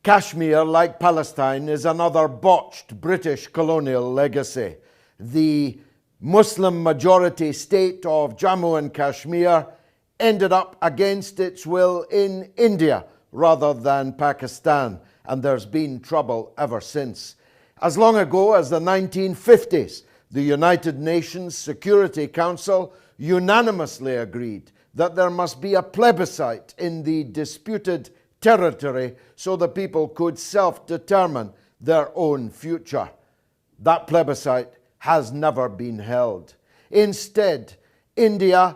Kashmir, like Palestine, is another botched British colonial legacy. The Muslim majority state of Jammu and Kashmir ended up against its will in India rather than Pakistan, and there's been trouble ever since. As long ago as the 1950s, the United Nations Security Council unanimously agreed that there must be a plebiscite in the disputed territory so the people could self-determine their own future. That plebiscite has never been held. Instead,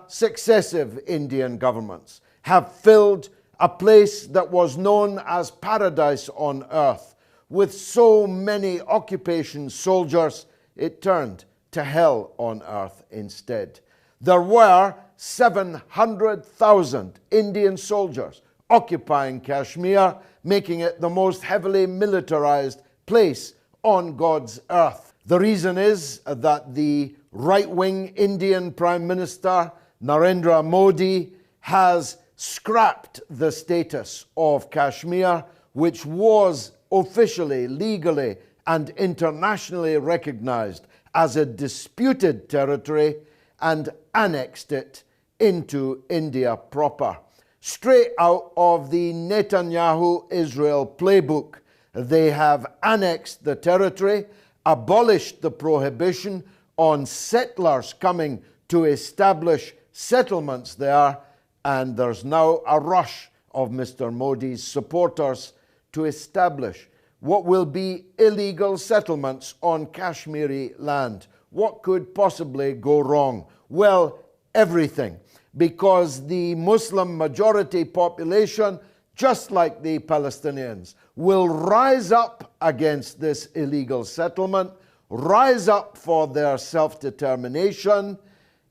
successive Indian governments have filled a place that was known as paradise on earth. With so many occupation soldiers, it turned to hell on earth instead. There were 700,000 Indian soldiers occupying Kashmir, making it the most heavily militarized place on God's earth. The reason is that the right-wing Indian Prime Minister Narendra Modi has scrapped the status of Kashmir, which was officially, legally, and internationally recognized as a disputed territory, and annexed it into India proper. Straight out of the Netanyahu-Israel playbook, they have annexed the territory, abolished the prohibition on settlers coming to establish settlements there, and there's now a rush of Mr. Modi's supporters to establish what will be illegal settlements on Kashmiri land. What could possibly go wrong? Well, everything, because the Muslim majority population, just like the Palestinians, will rise up against this illegal settlement, rise up for their self-determination,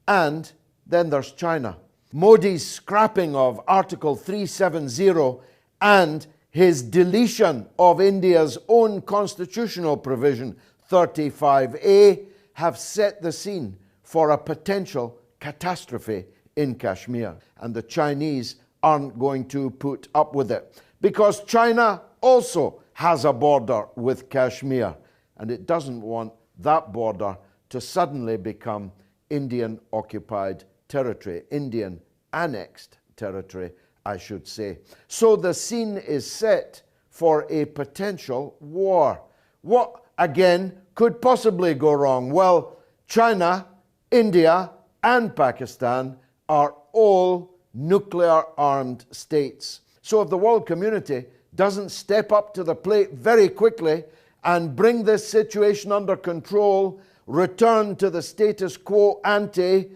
and then there's China. Modi's scrapping of Article 370 and his deletion of India's own constitutional provision, 35A, have set the scene for a potential catastrophe in Kashmir. And the Chinese aren't going to put up with it, because China also has a border with Kashmir, and it doesn't want that border to suddenly become Indian-occupied territory, Indian annexed territory, I should say. So the scene is set for a potential war. What, again, could possibly go wrong? Well, China, India, and Pakistan are all nuclear-armed states. So if the world community doesn't step up to the plate very quickly and bring this situation under control, return to the status quo ante,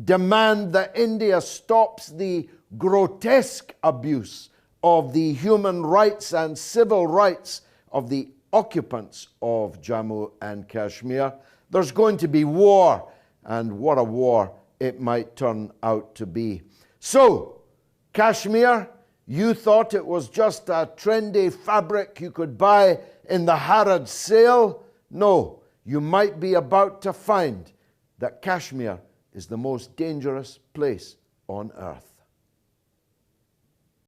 demand that India stops the grotesque abuse of the human rights and civil rights of the occupants of Jammu and Kashmir, there's going to be war, and what a war it might turn out to be. So, Kashmir, you thought it was just a trendy fabric you could buy in the Harrods sale? No, you might be about to find that Kashmir is the most dangerous place on earth.